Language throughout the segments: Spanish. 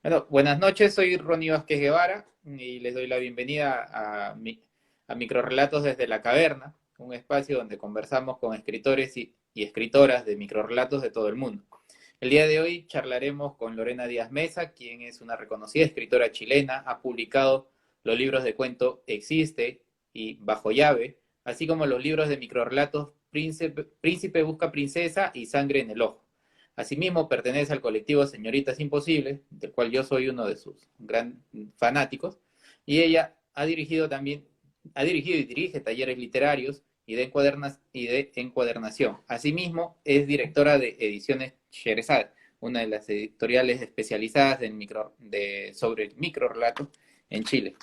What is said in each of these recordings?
Bueno, buenas noches, soy Ronnie Vázquez Guevara y les doy la bienvenida a Microrrelatos desde la Caverna, un espacio donde conversamos con escritores y escritoras de microrrelatos de todo el mundo. El día de hoy charlaremos con Lorena Díaz Mesa, quien es una reconocida escritora chilena, ha publicado los libros de cuento Existe y Bajo Llave, así como los libros de microrrelatos Príncipe busca princesa y Sangre en el ojo. Asimismo, pertenece al colectivo Señoritas Imposibles, del cual yo soy uno de sus gran fanáticos, y ella ha dirigido y dirige talleres literarios y de encuadernación. Asimismo, es directora de Ediciones Sherezade, una de las editoriales especializadas sobre el microrelato en Chile.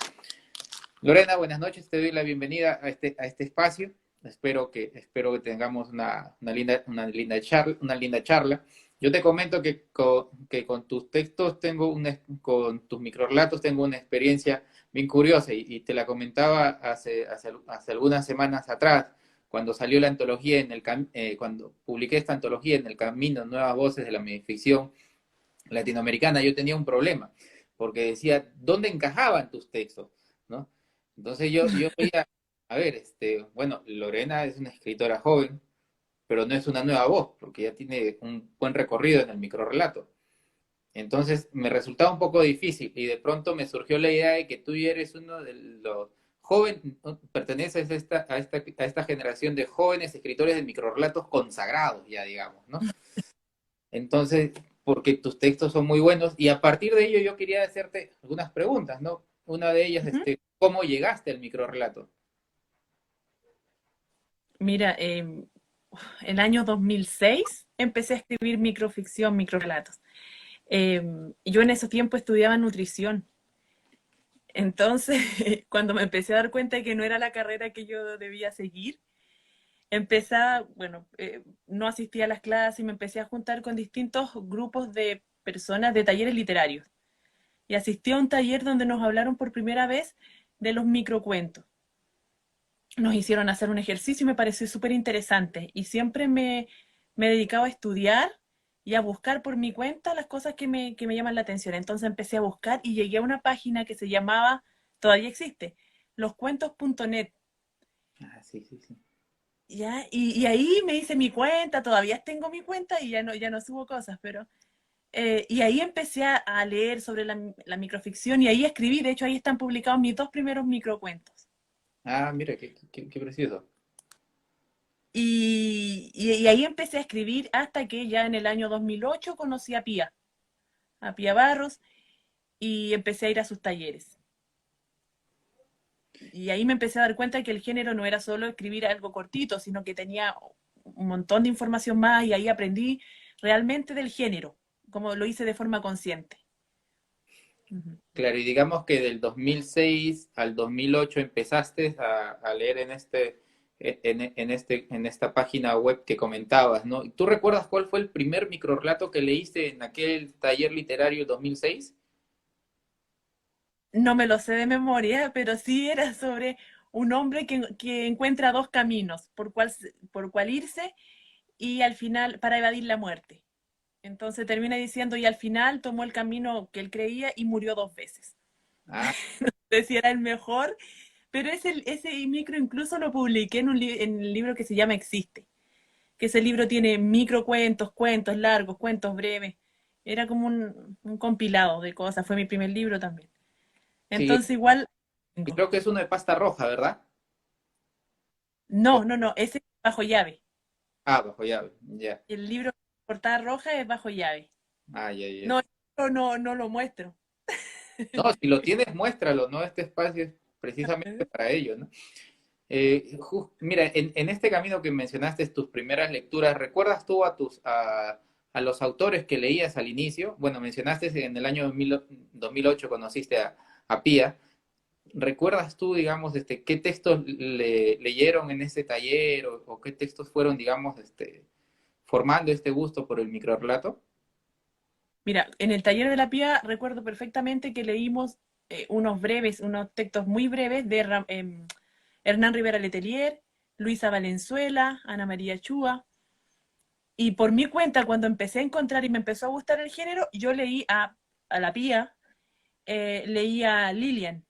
Lorena, buenas noches, te doy la bienvenida a este espacio. Espero que tengamos una linda charla. Yo te comento que con tus textos con tus microrelatos tengo una experiencia bien curiosa y te la comentaba hace algunas semanas atrás, cuando salió la antología cuando publiqué esta antología en el camino Nuevas Voces de la Ficción Latinoamericana. Yo tenía un problema, porque decía, ¿dónde encajaban tus textos? ¿No? Entonces yo veía, a ver, bueno, Lorena es una escritora joven, pero no es una nueva voz, porque ya tiene un buen recorrido en el microrrelato. Entonces me resultaba un poco difícil y de pronto me surgió la idea de que tú ya eres uno de los jóvenes, perteneces a esta generación de jóvenes escritores de microrrelatos consagrados, ya digamos, ¿no? Entonces, porque tus textos son muy buenos y a partir de ello yo quería hacerte algunas preguntas, ¿no? Una de ellas, Ujú. ¿cómo llegaste al microrrelato? Mira, el año 2006 empecé a escribir microficción, microrelatos. Yo en ese tiempo estudiaba nutrición. Entonces, cuando me empecé a dar cuenta de que no era la carrera que yo debía seguir, bueno, no asistía a las clases y me empecé a juntar con distintos grupos de personas de talleres literarios. Y asistí a un taller donde nos hablaron por primera vez de los microcuentos. Nos hicieron hacer un ejercicio y me pareció súper interesante. Y siempre me dedicaba a estudiar y a buscar por mi cuenta las cosas que me llaman la atención. Entonces empecé a buscar y llegué a una página que se llamaba, todavía existe, loscuentos.net. Ah, sí, sí, sí. ¿Ya? Y ahí me hice mi cuenta, todavía tengo mi cuenta y ya no subo cosas, pero... y ahí empecé a leer sobre la microficción y ahí escribí, de hecho ahí están publicados mis dos primeros microcuentos. Ah, mira, qué precioso. Y ahí empecé a escribir hasta que ya en el año 2008 conocí a Pía Barros, y empecé a ir a sus talleres. Y ahí me empecé a dar cuenta que el género no era solo escribir algo cortito, sino que tenía un montón de información más y ahí aprendí realmente del género, como lo hice de forma consciente. Ujú. Claro, y digamos que del 2006 al 2008 empezaste a leer en esta página web que comentabas, ¿no? ¿Tú recuerdas cuál fue el primer microrrelato que leíste en aquel taller literario 2006? No me lo sé de memoria, pero sí era sobre un hombre que encuentra dos caminos por cuál irse y al final para evadir la muerte. Entonces termina diciendo, y al final tomó el camino que él creía y murió dos veces. Ah, Decía era el mejor, pero ese micro incluso lo publiqué en el libro que se llama Existe, que ese libro tiene microcuentos, cuentos largos, cuentos breves. Era como un compilado de cosas, fue mi primer libro también. sí, Entonces igual, creo que es uno de pasta roja, ¿verdad? O- no, ese es Bajo Llave. ah, bajo llave, ya. El libro portada roja es Bajo Llave. Ah, ya, ya. No, no lo muestro. No, si lo tienes, muéstralo, ¿no? Este espacio es precisamente para ello, ¿no? Mira, en este camino que mencionaste, tus primeras lecturas, ¿recuerdas tú a los autores que leías al inicio? Bueno, mencionaste en el año 2008 conociste a Pía. ¿Recuerdas tú, digamos, qué textos leyeron en ese taller o qué textos fueron, digamos, formando este gusto por el microrrelato? Mira, en el taller de la Pía recuerdo perfectamente que leímos unos textos muy breves de Hernán Rivera Letelier, Luisa Valenzuela, Ana María Chúa. Y por mi cuenta, cuando empecé a encontrar y me empezó a gustar el género, yo leí a a la Pía, leía Lilian.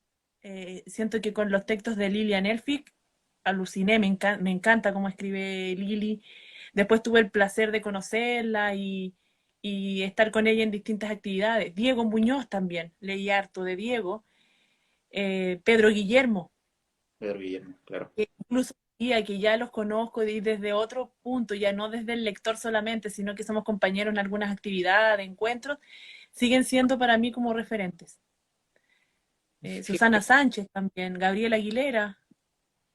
Siento que con los textos de Lilian Elphick aluciné, me encanta cómo escribe Lili. Después tuve el placer de conocerla y estar con ella en distintas actividades. Diego Muñoz también, leí harto de Diego. Pedro Guillermo, Pedro Guillermo, claro. que incluso diría que ya los conozco desde otro punto, ya no desde el lector solamente, sino que somos compañeros en algunas actividades, encuentros, siguen siendo para mí como referentes. Susana Sánchez también, Gabriela Aguilera.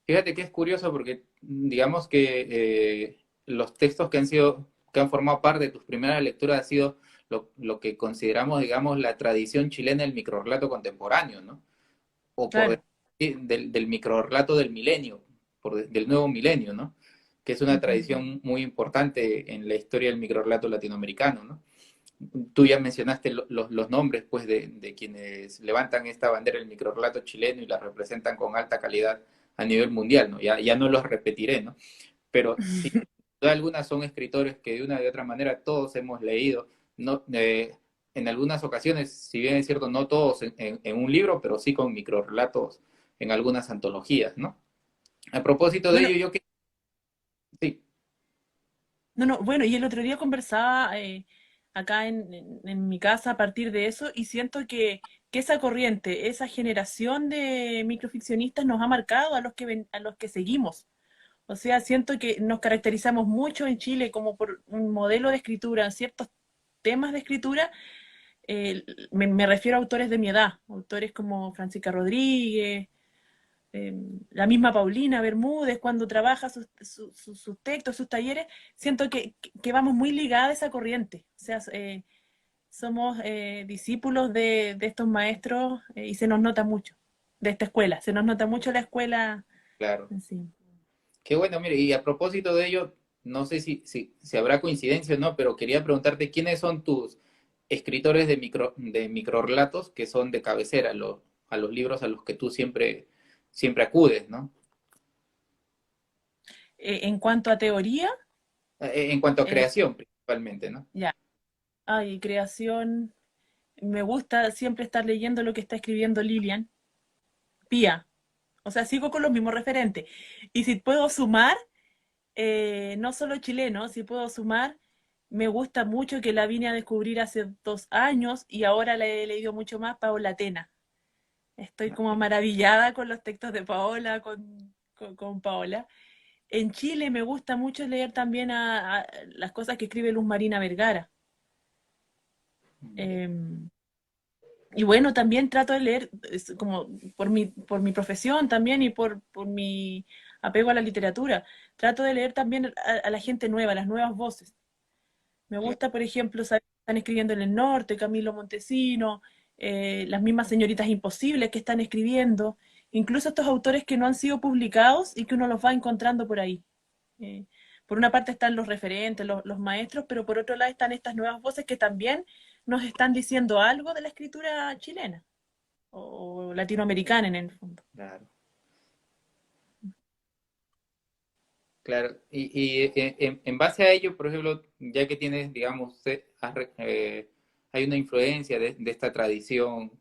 Fíjate que es curioso porque digamos que los textos que han sido, que han formado parte de tus primeras lecturas ha sido lo que consideramos, digamos, la tradición chilena del microrrelato contemporáneo, ¿no? O por Claro. decir, del microrrelato del milenio, del nuevo milenio, ¿no? Que es una Ujú. tradición muy importante en la historia del microrrelato latinoamericano, ¿no? Tú ya mencionaste los nombres, pues, de quienes levantan esta bandera del microrrelato chileno y la representan con alta calidad a nivel mundial, ¿no? Ya no los repetiré, ¿no? Pero sí, sin duda alguna son escritores que de una u otra manera todos hemos leído, no, en algunas ocasiones, si bien es cierto, no todos en un libro, pero sí con microrrelatos en algunas antologías, ¿no? A propósito de Bueno, ello, yo que sí, no, no, bueno, y el otro día conversaba acá en mi casa a partir de eso y siento que esa corriente, esa generación de microficcionistas nos ha marcado a los a los que seguimos. O sea, siento que nos caracterizamos mucho en Chile como por un modelo de escritura, ciertos temas de escritura. Me refiero a autores de mi edad, autores como Francisca Rodríguez, eh, la misma Paulina Bermúdez, cuando trabaja sus textos, sus talleres, siento que vamos muy ligadas a esa corriente. O sea, somos discípulos de estos maestros y se nos nota mucho, de esta escuela, se nos nota mucho la escuela claro. en sí. Qué bueno, mire, y a propósito de ello, no sé si habrá coincidencia o no, pero quería preguntarte quiénes son tus escritores de microrelatos que son de cabecera, a los libros a los que tú siempre acudes, ¿no? En cuanto a teoría, En cuanto a eh, creación, principalmente, ¿no? ya, hay creación, me gusta siempre estar leyendo lo que está escribiendo Lilian, Pía, o sea, sigo con los mismos referentes. Y si puedo sumar, no solo chileno, si puedo sumar, me gusta mucho que la vine a descubrir hace 2 años y ahora la he leído mucho más, Paola Tena. Estoy como maravillada con los textos de Paola, con Paola. En Chile me gusta mucho leer también a las cosas que escribe Luz Marina Vergara. Ya. Eh, y bueno, también trato de leer, como por mi profesión también y por mi apego a la literatura, trato de leer también a la gente nueva, a las nuevas voces. Me gusta, por ejemplo, saber que están escribiendo en el norte, Camilo Montesino, las mismas señoritas imposibles que están escribiendo, incluso estos autores que no han sido publicados y que uno los va encontrando por ahí. Eh, por una parte están los referentes, los maestros, pero por otro lado están estas nuevas voces que también nos están diciendo algo de la escritura chilena o latinoamericana en el fondo. Claro, claro. Y en base a ello, por ejemplo, ya que tienes, digamos, hay una influencia de esta tradición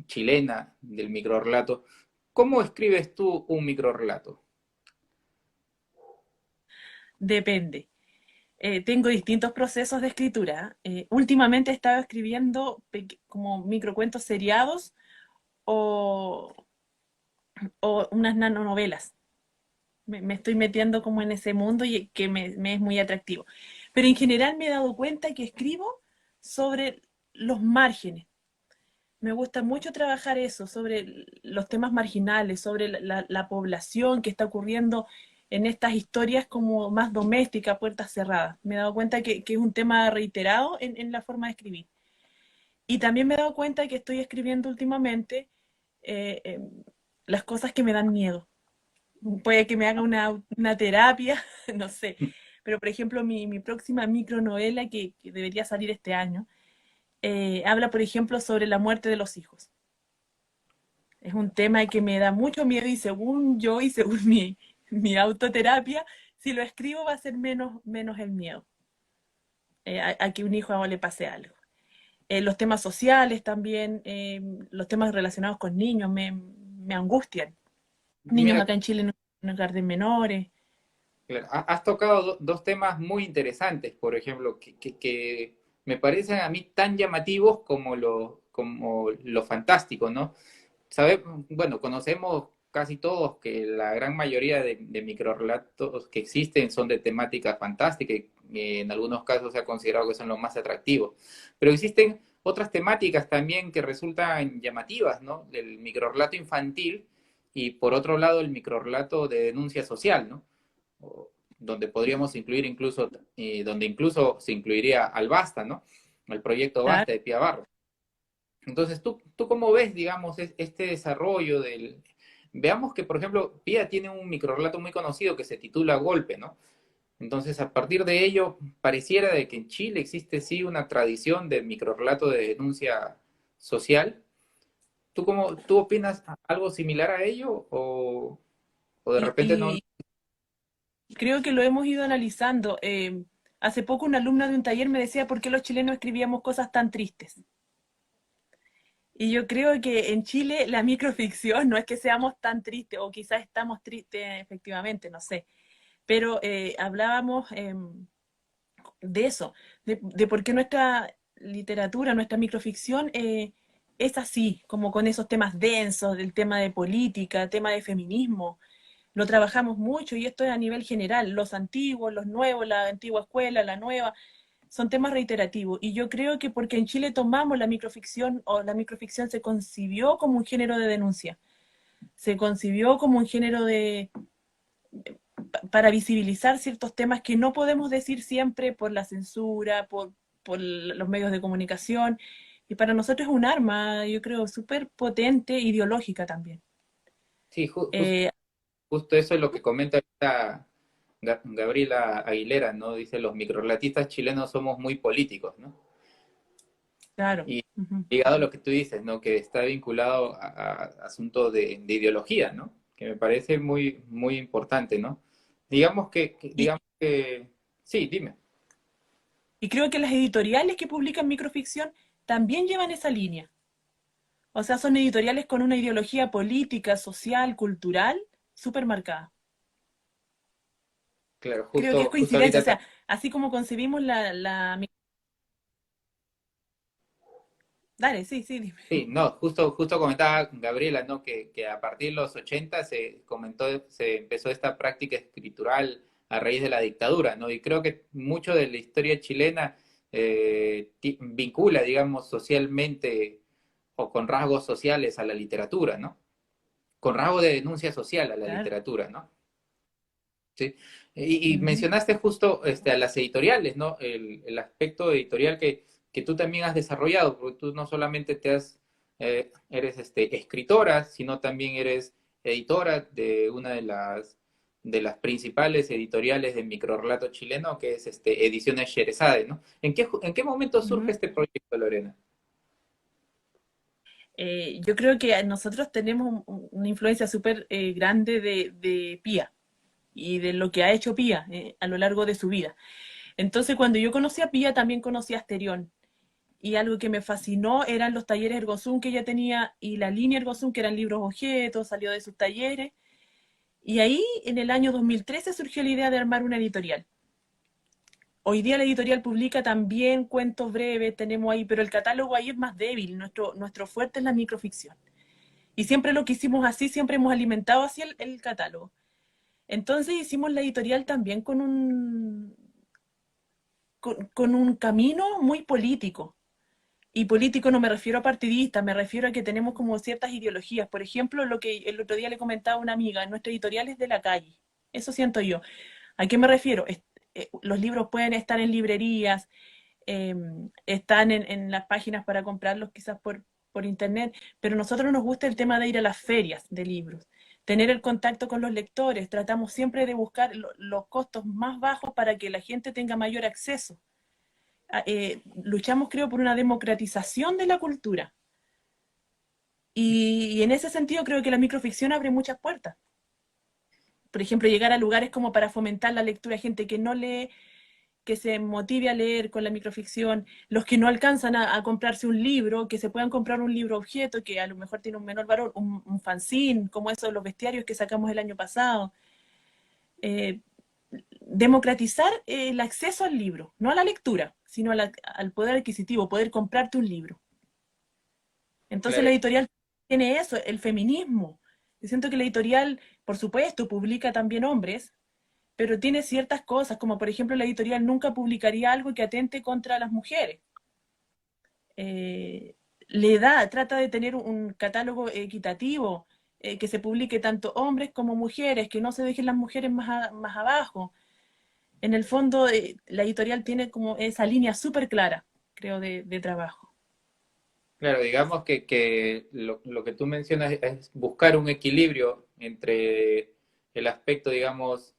chilena del microrrelato, ¿cómo escribes tú un microrrelato? Depende. Tengo distintos procesos de escritura. Últimamente he estado escribiendo como microcuentos seriados o, o unas nanonovelas. Me estoy metiendo como en ese mundo y que me es muy atractivo. Pero en general me he dado cuenta que escribo sobre los márgenes. Me gusta mucho trabajar eso, sobre los temas marginales, sobre la población que está ocurriendo en estas historias como más domésticas, puertas cerradas. Me he dado cuenta que es un tema reiterado en la forma de escribir. Y también me he dado cuenta que estoy escribiendo últimamente eh, eh, las cosas que me dan miedo. Puede que me haga una terapia, no sé. Pero, por ejemplo, mi próxima micronovela que debería salir este año habla, por ejemplo, sobre la muerte de los hijos. Es un tema que me da mucho miedo y según yo y según mi autoterapia, si lo escribo va a ser menos el miedo a que un hijo le pase algo. Los temas sociales también, los temas relacionados con niños me angustian. Niños Mira, acá en Chile en hogar de menores. claro, has tocado dos temas muy interesantes, por ejemplo, que me parecen a mí tan llamativos como lo fantástico, ¿no? Bueno, conocemos casi todos que la gran mayoría de microrelatos que existen son de temática fantástica y en algunos casos se ha considerado que son los más atractivos. Pero existen otras temáticas también que resultan llamativas, ¿no? Del microrelato infantil y por otro lado el microrelato de denuncia social, ¿no? Donde podríamos incluir incluso, donde incluso se incluiría al Basta, ¿no? El proyecto Claro. Basta de Pía Barro. Entonces, ¿tú cómo ves, digamos, este desarrollo del... Veamos que, por ejemplo, Pía tiene un microrelato muy conocido que se titula Golpe, ¿no? Entonces, a partir de ello, pareciera de que en Chile existe sí una tradición de microrelato de denuncia social. ¿Tú opinas algo similar a ello o de repente no? Y creo que lo hemos ido analizando. Hace poco una alumna de un taller me decía por qué los chilenos escribíamos cosas tan tristes. Y yo creo que en Chile la microficción no es que seamos tan tristes, o quizás estamos tristes efectivamente, no sé, pero hablábamos de eso, de por qué nuestra literatura, nuestra microficción es así, como con esos temas densos, del tema de política, tema de feminismo. Lo trabajamos mucho y esto es a nivel general, los antiguos, los nuevos, la antigua escuela, la nueva, son temas reiterativos. Y yo creo que porque en Chile tomamos la microficción o la microficción se concibió como un género de denuncia, se concibió como un género para visibilizar ciertos temas que no podemos decir siempre por la censura, por los medios de comunicación. Y para nosotros es un arma, yo creo, súper potente, ideológica también. Sí, Eh, justo eso es lo que comenta ahorita Gabriela Aguilera, ¿no? Dice, los microrelatistas chilenos somos muy políticos, ¿no? claro. Y Uh-huh. ligado a lo que tú dices, ¿no? Que está vinculado a asuntos de ideología, ¿no? Que me parece muy, muy importante, ¿no? Y, Digamos que, sí, dime. y creo que las editoriales que publican microficción también llevan esa línea. O sea, son editoriales con una ideología política, social, cultural, súper marcada. Claro, Creo que es justo coincidencia, o ahorita, sea, así como concebimos la... Dale, sí, sí, dime. sí, no, justo comentaba Gabriela, ¿no? Que a partir de los 80 se empezó esta práctica escritural a raíz de la dictadura, ¿no? Y creo que mucho de la historia chilena vincula, digamos, socialmente o con rasgos sociales a la literatura, ¿no? Con rasgo de denuncia social a la Claro. literatura, ¿no? Sí. Y Ujú. mencionaste justo a las editoriales, ¿no? El aspecto editorial que tú también has desarrollado, porque tú no solamente eres escritora, sino también eres editora de una de las principales editoriales de microrrelato chileno, que es Ediciones Sherezade, ¿no? ¿En qué momento surge Ujú. este proyecto, Lorena? Yo creo que nosotros tenemos una influencia súper grande de Pía y de lo que ha hecho Pía a lo largo de su vida. Entonces, cuando yo conocí a Pía, también conocí a Asterión. Y algo que me fascinó eran los talleres Ergozum que ella tenía y la línea Ergozum, que eran libros objetos, salió de sus talleres. Y ahí, en el año 2013, surgió la idea de armar una editorial. Hoy día la editorial publica también cuentos breves, tenemos ahí, pero el catálogo ahí es más débil, nuestro fuerte es la microficción. Y siempre lo que hicimos así, siempre hemos alimentado así el catálogo. Entonces hicimos la editorial también con un camino muy político. Y político no me refiero a partidista, me refiero a que tenemos como ciertas ideologías. Por ejemplo, lo que el otro día le comentaba a una amiga, nuestra editorial es de la calle. Eso siento yo. ¿A qué me refiero? Los libros pueden estar en librerías, están en las páginas para comprarlos quizás por internet, pero a nosotros nos gusta el tema de ir a las ferias de libros, tener el contacto con los lectores, tratamos siempre de buscar los costos más bajos para que la gente tenga mayor acceso. Luchamos, creo, por una democratización de la cultura. Y en ese sentido creo que la microficción abre muchas puertas. Por ejemplo, llegar a lugares como para fomentar la lectura a gente que no lee, que se motive a leer con la microficción, los que no alcanzan a comprarse un libro, que se puedan comprar un libro objeto que a lo mejor tiene un menor valor, un fanzine, como esos los bestiarios que sacamos el año pasado. Eh, Democratizar el acceso al libro, no a la lectura, sino al poder adquisitivo, poder comprarte un libro. Entonces la Claro, editorial tiene eso, el feminismo. Yo siento que la editorial, por supuesto, publica también hombres, pero tiene ciertas cosas, como por ejemplo la editorial nunca publicaría algo que atente contra las mujeres. Eh, Trata de tener un catálogo equitativo, que se publique tanto hombres como mujeres, que no se dejen las mujeres más abajo. En el fondo, la editorial tiene como esa línea súper clara, creo, de trabajo. claro, digamos que lo que tú mencionas es buscar un equilibrio entre el aspecto, digamos,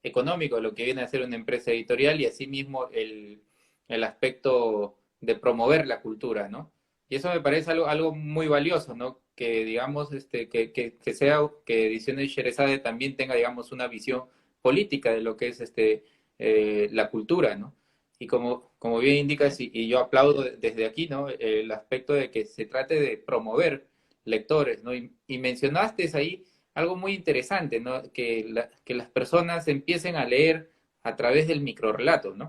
económico, lo que viene a ser una empresa editorial, y asimismo el aspecto de promover la cultura, ¿no? Y eso me parece algo muy valioso, ¿no? Que, digamos, que sea, que Ediciones Sherezade también tenga, digamos, una visión política de lo que es la cultura, ¿no? Y como bien indicas, y yo aplaudo desde aquí, ¿no? El aspecto de que se trate de promover lectores, ¿no? Y mencionaste ahí algo muy interesante, ¿no? Que las personas empiecen a leer a través del microrrelato, ¿no?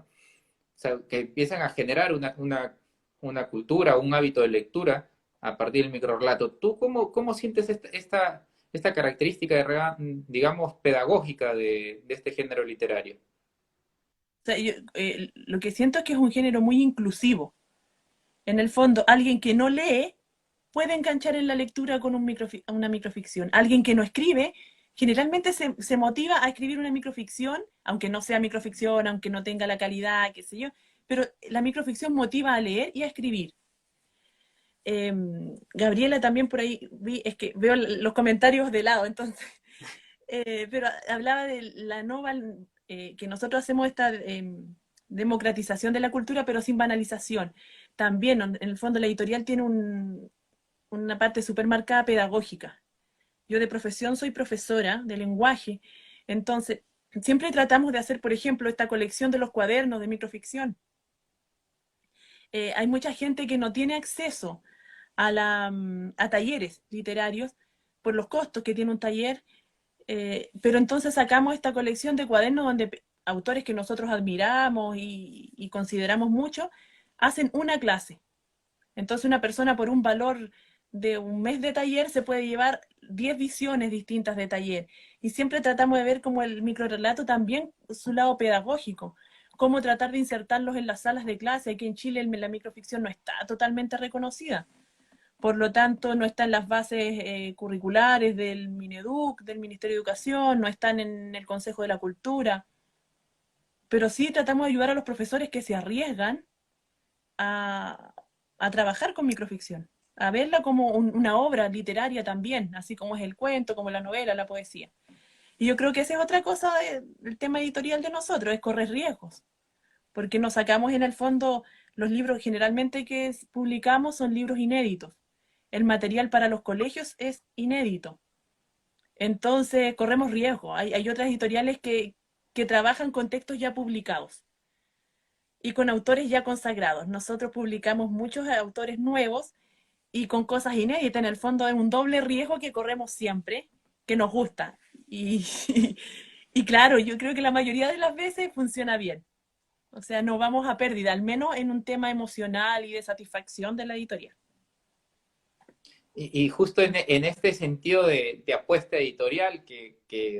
O sea, que empiezan a generar una cultura, un hábito de lectura a partir del microrrelato. ¿Tú cómo sientes esta característica, digamos, pedagógica de este género literario? O sea, lo que siento es que es un género muy inclusivo. En el fondo, alguien que no lee puede enganchar en la lectura con una microficción. Alguien que no escribe generalmente se motiva a escribir una microficción, aunque no sea microficción, aunque no tenga la calidad, qué sé yo, pero la microficción motiva a leer y a escribir. Gabriela también por ahí, es que veo los comentarios de lado, entonces, pero hablaba de la novel, que nosotros hacemos esta democratización de la cultura, pero sin banalización. También, en el fondo, la editorial tiene una parte súper marcada pedagógica. Yo de profesión soy profesora de lenguaje, entonces siempre tratamos de hacer, por ejemplo, esta colección de los cuadernos de microficción. Hay mucha gente que no tiene acceso a talleres literarios por los costos que tiene un taller, pero entonces sacamos esta colección de cuadernos donde autores que nosotros admiramos y consideramos mucho hacen una clase. Entonces una persona por un valor de un mes de taller se puede llevar 10 visiones distintas de taller. Y siempre tratamos de ver como el microrelato también su lado pedagógico, cómo tratar de insertarlos en las salas de clase. Aquí en Chile la microficción no está totalmente reconocida. Por lo tanto, no está en las bases curriculares del Mineduc, del Ministerio de Educación, no están en el Consejo de la Cultura. Pero sí tratamos de ayudar a los profesores que se arriesgan a, a trabajar con microficción, a verla como una obra literaria también, así como es el cuento, como la novela, la poesía. Y yo creo que esa es otra cosa del tema editorial de nosotros, es correr riesgos, porque nos sacamos en el fondo los libros generalmente que publicamos son libros inéditos. El material para los colegios es inédito. Entonces corremos riesgo. Hay otras editoriales que trabajan con textos ya publicados y con autores ya consagrados. Nosotros publicamos muchos autores nuevos y con cosas inéditas. En el fondo es un doble riesgo que corremos siempre, que nos gusta. Y, y claro, yo creo que la mayoría de las veces funciona bien. O sea, no vamos a pérdida, al menos en un tema emocional y de satisfacción de la editorial. Y justo en este sentido de apuesta editorial,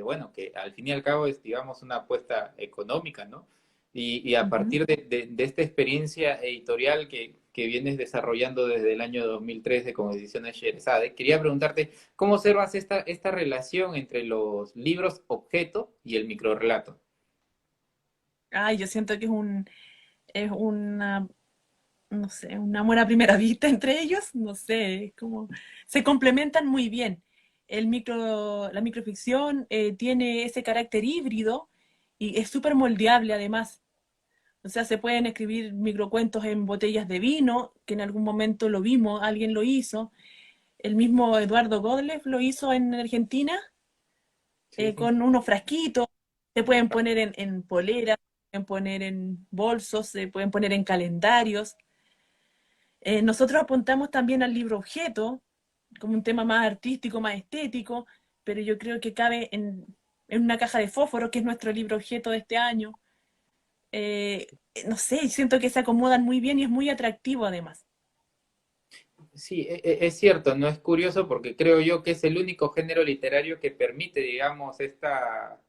bueno, que al fin y al cabo es, digamos, una apuesta económica, ¿no? Y a Uh -huh. partir de esta experiencia editorial que vienes desarrollando desde el año 2013 con Ediciones Sherezade, quería preguntarte, ¿cómo observas esta relación entre los libros objeto y el microrrelato? Ay, yo siento que es una, no sé, un amor a primera vista entre ellos, no sé, es como se complementan muy bien. La microficción tiene ese carácter híbrido y es súper moldeable además. O sea, se pueden escribir microcuentos en botellas de vino, que en algún momento lo vimos, alguien lo hizo. El mismo Eduardo Godlef lo hizo en Argentina, Sí, sí. con unos frasquitos, se pueden poner en polera. pueden poner en bolsos, se pueden poner en calendarios. Nosotros apuntamos también al libro objeto, como un tema más artístico, más estético, pero yo creo que cabe en una caja de fósforo, que es nuestro libro objeto de este año. Eh, no sé, siento que se acomodan muy bien y es muy atractivo además. Sí, es cierto, ¿no? Es curioso porque creo yo que es el único género literario que permite, digamos, esta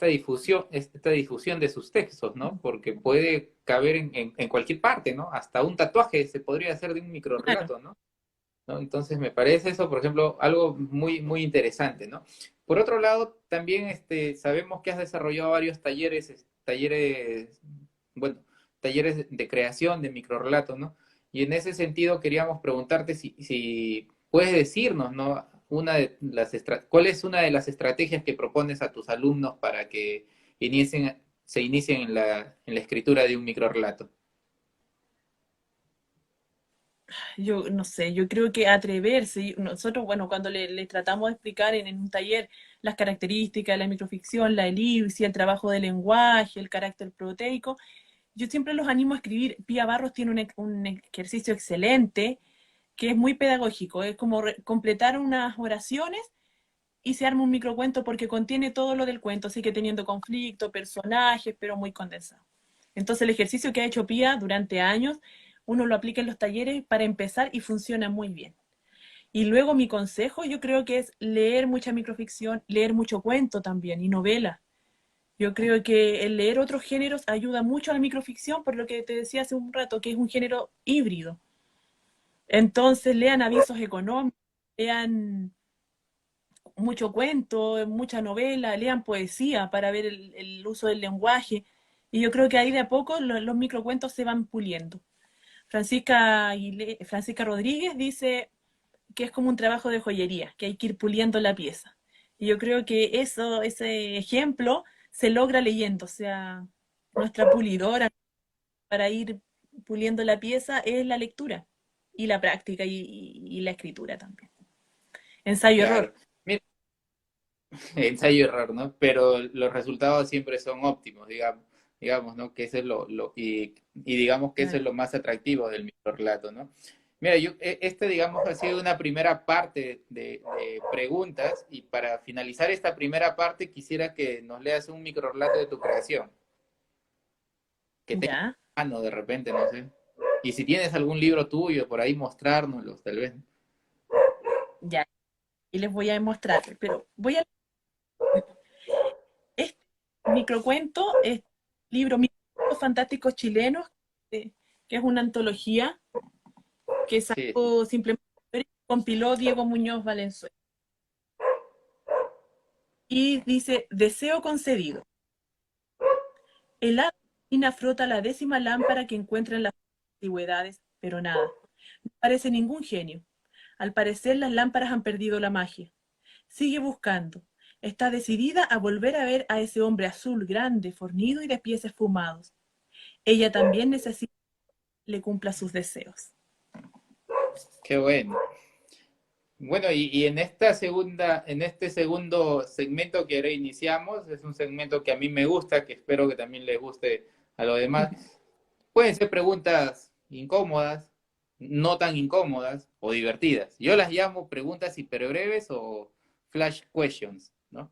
difusión de sus textos, ¿no? Porque puede caber en cualquier parte, ¿no? Hasta un tatuaje se podría hacer de un Claro. microrrelato, ¿no? Entonces me parece eso, por ejemplo, algo muy, muy interesante, ¿no? Por otro lado, también sabemos que has desarrollado varios bueno, talleres de creación de microrrelatos, ¿no? Y en ese sentido queríamos preguntarte si puedes decirnos, ¿no? ¿Cuál es una de las estrategias que propones a tus alumnos para que se inicien en la escritura de un microrrelato? Yo no sé, yo creo que atreverse, nosotros, bueno, cuando le tratamos de explicar en un taller las características de la microficción, la elipsis, el trabajo del lenguaje, el carácter proteico, yo siempre los animo a escribir. Pía Barros tiene un ejercicio excelente que es muy pedagógico, es como completar unas oraciones y se arma un microcuento porque contiene todo lo del cuento, sigue teniendo conflicto, personajes, pero muy condensado. Entonces el ejercicio que ha hecho Pía durante años, uno lo aplica en los talleres para empezar y funciona muy bien. Y luego mi consejo yo creo que es leer mucha microficción, leer mucho cuento también y novela. Yo creo que el leer otros géneros ayuda mucho a la microficción, por lo que te decía hace un rato, que es un género híbrido. Entonces lean avisos económicos, lean mucho cuento, mucha novela, lean poesía para ver el uso del lenguaje. Y yo creo que ahí de a poco los microcuentos se van puliendo. Francisca Rodríguez dice que es como un trabajo de joyería, que hay que ir puliendo la pieza. Y yo creo que ese ejemplo se logra leyendo, o sea, nuestra pulidora para ir puliendo la pieza es la lectura y la práctica y la escritura también. Ensayo-error. Claro. Mira, ensayo y error, ¿no? Pero los resultados siempre son óptimos, digamos, ¿no? Que eso es y digamos que eso es lo más atractivo del microrrelato, ¿no? Mira, digamos, ha sido una primera parte de preguntas, y para finalizar esta primera parte quisiera que nos leas un microrrelato de tu creación, que tengas Ya, a mano de repente, no sé. Y si tienes algún libro tuyo por ahí, mostrárnoslos, tal vez. ya. Y les voy a demostrar, pero este microcuento es libro Microcuentos Fantásticos Chilenos, que es una antología que Sí, sí. sacó simplemente, compiló Diego Muñoz Valenzuela. Y dice, deseo concedido. El hada marina frota la 10ª lámpara que encuentra en las antigüedades, pero nada. No aparece ningún genio. Al parecer las lámparas han perdido la magia. Sigue buscando. Está decidida a volver a ver a ese hombre azul, grande, fornido y de pies esfumados. Ella también necesita que le cumpla sus deseos. Qué bueno. Bueno, y en este segundo segmento que ahora iniciamos, es un segmento que a mí me gusta, que espero que también les guste a los demás. Pueden ser preguntas incómodas, no tan incómodas o divertidas. Yo las llamo preguntas hiperbreves o flash questions, ¿no?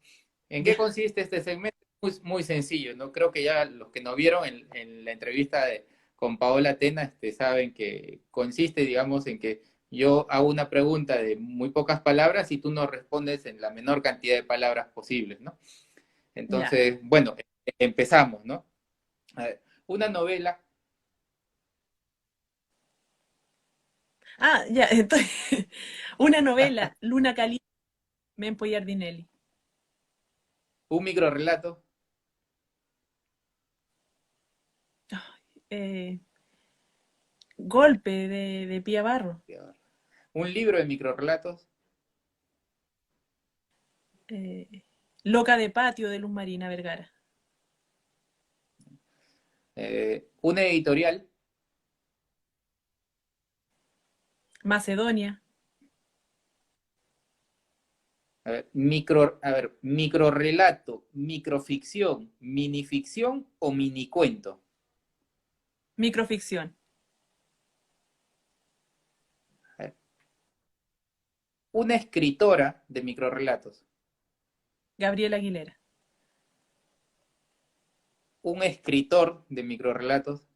¿En qué Ya, consiste este segmento? Muy, muy sencillo, ¿no? Creo que ya los que nos vieron en la entrevista con Paola Tena saben que consiste, digamos, en que yo hago una pregunta de muy pocas palabras y tú nos respondes en la menor cantidad de palabras posibles, ¿no? ya. Entonces, bueno, empezamos, ¿no? A ver, una novela, Ah, ya, entonces, una novela, Luna Caliente, Mempo Giardinelli. un microrrelato, Eh, Golpe de Pía Barro. un libro de microrrelatos, Eh, Loca de Patio de Luz Marina Vergara. una editorial, Macedonia. microrrelato, microficción, minificción o minicuento. Microficción. A ver, una escritora de microrrelatos, Gabriela Aguilera. un escritor de microrrelatos.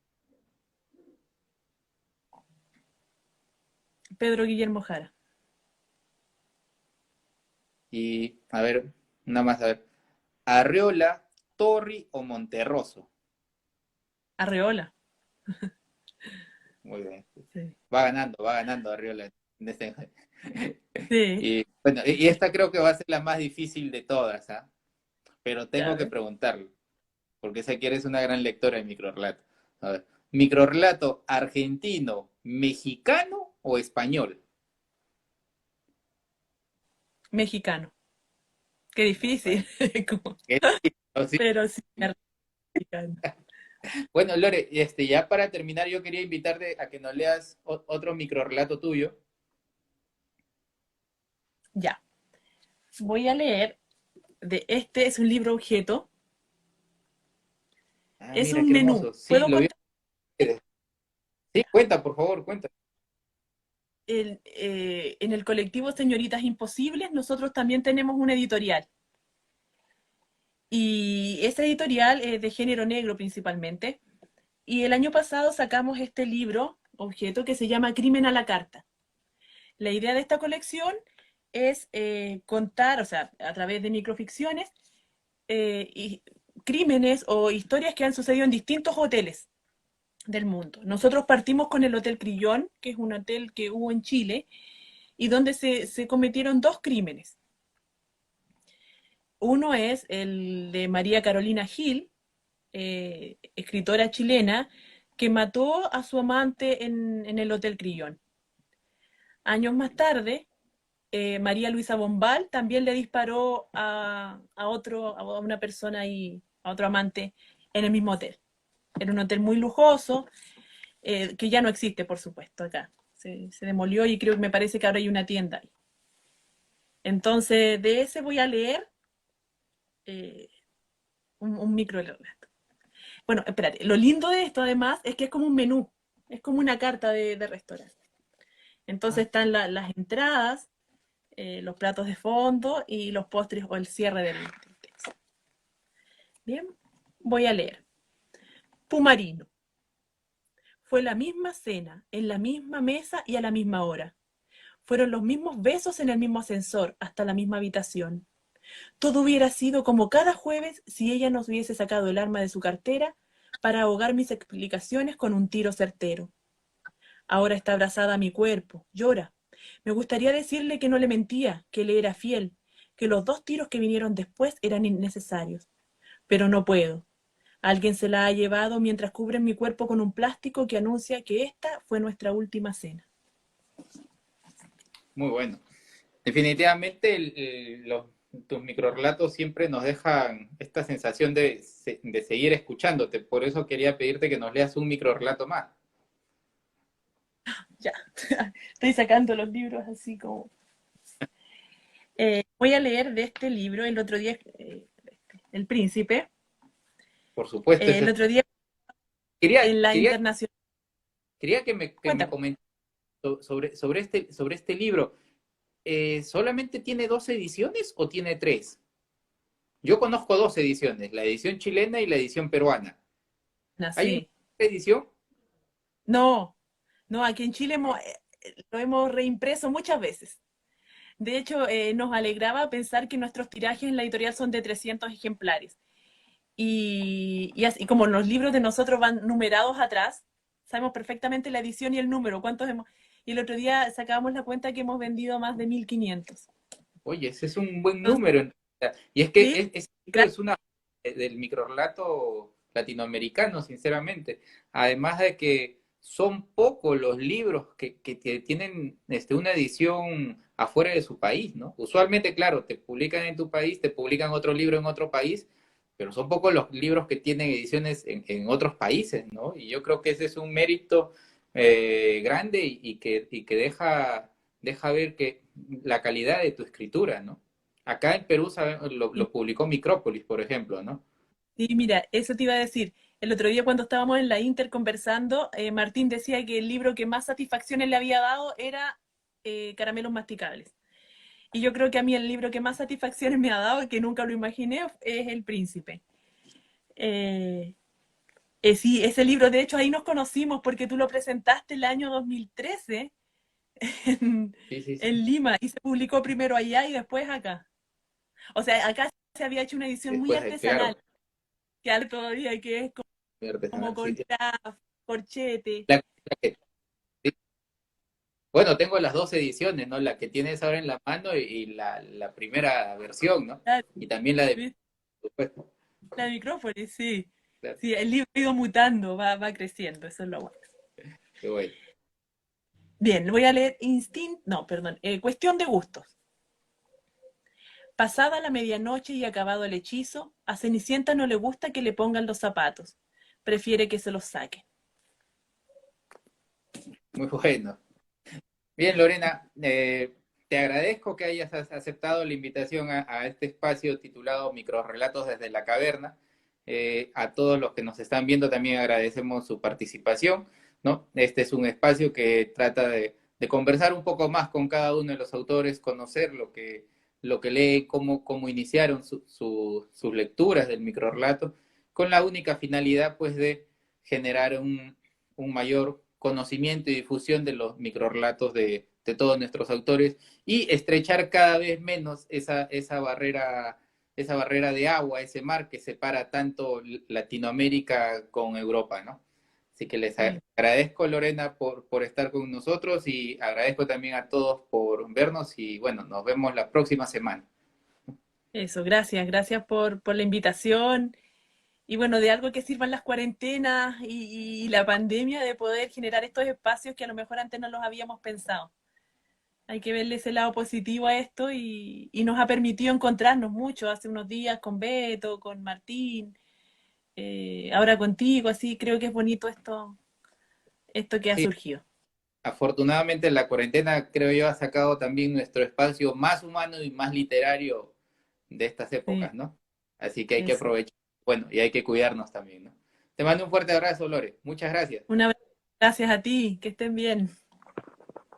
Pedro Guillermo Jara. Y, a ver, nada más, a ver. Arriola, Torri o Monterroso. Arreola. Muy bien. Sí. Va ganando Arriola. Sí. Y bueno, y esta creo que va a ser la más difícil de todas, ¿ah? Pero Ya tengo que ves. preguntarle, porque sé que eres una gran lectora de microrelato. A ver, microrelato argentino, mexicano o español. Mexicano. Qué difícil. Bueno, Como- sí. Pero sí, mexicano. Bueno, Lore, ya para terminar, yo quería invitarte a que nos leas otro microrelato tuyo. Ya. Voy a leer de este, es un libro objeto. Ah, Es mira, un qué menú. hermoso. Sí, ¿Puedo lo vi. contar? Sí, cuenta, por favor, cuenta. En el colectivo Señoritas Imposibles, nosotros también tenemos una editorial. Y esa editorial es de género negro principalmente. Y el año pasado sacamos este libro, objeto, que se llama Crimen a la Carta. La idea de esta colección es contar, o sea, a través de microficciones, y crímenes o historias que han sucedido en distintos hoteles del mundo. Nosotros partimos con el Hotel Crillón, que es un hotel que hubo en Chile, y donde se cometieron dos crímenes. Uno es el de María Carolina Gil, escritora chilena, que mató a su amante en el Hotel Crillón. Años más tarde, María Luisa Bombal también le disparó a una persona y a otro amante en el mismo hotel. Era un hotel muy lujoso, que ya no existe, por supuesto, acá. Se demolió y creo que me parece que ahora hay una tienda ahí. Entonces, de ese voy a leer eh, un micro relato. Bueno, espérate, lo lindo de esto además es que es como un menú, es como una carta de restaurante. Entonces Ah, están las entradas, los platos de fondo y los postres o el cierre del texto. Bien, voy a leer. Pumarino. Fue la misma cena, en la misma mesa y a la misma hora. Fueron los mismos besos en el mismo ascensor, hasta la misma habitación. Todo hubiera sido como cada jueves si ella nos hubiese sacado el arma de su cartera para ahogar mis explicaciones con un tiro certero. Ahora está abrazada a mi cuerpo, llora. Me gustaría decirle que no le mentía, que le era fiel, que los dos tiros que vinieron después eran innecesarios. Pero no puedo. Alguien se la ha llevado mientras cubren mi cuerpo con un plástico que anuncia que esta fue nuestra última cena. muy bueno. Definitivamente tus microrelatos siempre nos dejan esta sensación de seguir escuchándote. Por eso quería pedirte que nos leas un microrelato más. Ya, estoy sacando los libros así como... voy a leer de este libro, el otro día, El Príncipe, Por supuesto, el otro día quería, en la quería, Internacional... quería que me Cuéntame. comentaras sobre este libro. ¿Solamente tiene dos ediciones o tiene tres? Yo conozco dos ediciones, la edición chilena y la edición peruana. ¿Hay una Así. edición? No, no, aquí en Chile lo hemos reimpreso muchas veces. De hecho, nos alegraba pensar que nuestros tirajes en la editorial son de 300 ejemplares. Y así como los libros de nosotros van numerados atrás, sabemos perfectamente la edición y el número, cuántos hemos... Y el otro día sacábamos la cuenta que hemos vendido más de 1500. Oye, ese es un buen Entonces, número. Y es que sí, ese libro gracias. es una del microrrelato latinoamericano, sinceramente. Además de que son pocos los libros que tienen una edición afuera de su país, ¿no? Usualmente, claro, te publican en tu país, te publican otro libro en otro país, pero son pocos los libros que tienen ediciones en otros países, ¿no? Y yo creo que ese es un mérito grande y que deja ver que la calidad de tu escritura, ¿no? Acá en Perú lo publicó Micrópolis, por ejemplo, ¿no? Sí, mira, eso te iba a decir. El otro día cuando estábamos en la Inter conversando, Martín decía que el libro que más satisfacciones le había dado era Caramelos Masticables. Y yo creo que a mí el libro que más satisfacciones me ha dado, que nunca lo imaginé, es El Príncipe. Eh, sí, ese libro, de hecho, ahí nos conocimos porque tú lo presentaste el año 2013 en, Sí, sí, sí. en Lima y se publicó primero allá y después acá. O sea, acá se había hecho una edición muy Después, artesanal, claro, que ahora todavía que es muy como artesanal, sí, con sí. craft, corchete. La que- sí. Bueno, tengo las dos ediciones, ¿no? La que tienes ahora en la mano y la primera versión, ¿no? Claro, Y también la de, ¿viste? por supuesto. La Micrópolis, sí. Claro, Sí, el libro ha ido mutando, va creciendo, eso es lo bueno. qué bueno. Bien, voy a leer Instinct, no, perdón, Cuestión de Gustos. Pasada la medianoche y acabado el hechizo, a Cenicienta no le gusta que le pongan los zapatos. Prefiere que se los saquen. Muy bueno. Bien, Lorena, te agradezco que hayas aceptado la invitación a este espacio titulado Microrrelatos desde la Caverna. A todos los que nos están viendo también agradecemos su participación, ¿no? Este es un espacio que trata de conversar un poco más con cada uno de los autores, conocer lo que leen, cómo iniciaron sus lecturas del microrrelato, con la única finalidad, pues, de generar un mayor conocimiento y difusión de los microrrelatos de todos nuestros autores y estrechar cada vez menos esa barrera de agua, ese mar que separa tanto Latinoamérica con Europa, ¿no? Así que les Sí. agradezco, Lorena, por estar con nosotros y agradezco también a todos por vernos y bueno, nos vemos la próxima semana. Eso, gracias, gracias por la invitación. Y bueno, de algo que sirvan las cuarentenas y la pandemia de poder generar estos espacios que a lo mejor antes no los habíamos pensado. Hay que verle ese lado positivo a esto y nos ha permitido encontrarnos mucho hace unos días con Beto, con Martín, ahora contigo, así creo que es bonito esto que ha Sí, surgido. afortunadamente la cuarentena, creo yo, ha sacado también nuestro espacio más humano y más literario de estas Sí, épocas, ¿no? Así que hay que eso. aprovechar, bueno, y hay que cuidarnos también, ¿no? Te mando un fuerte abrazo, Lore. Muchas gracias. Un abrazo, gracias a ti, que estén bien.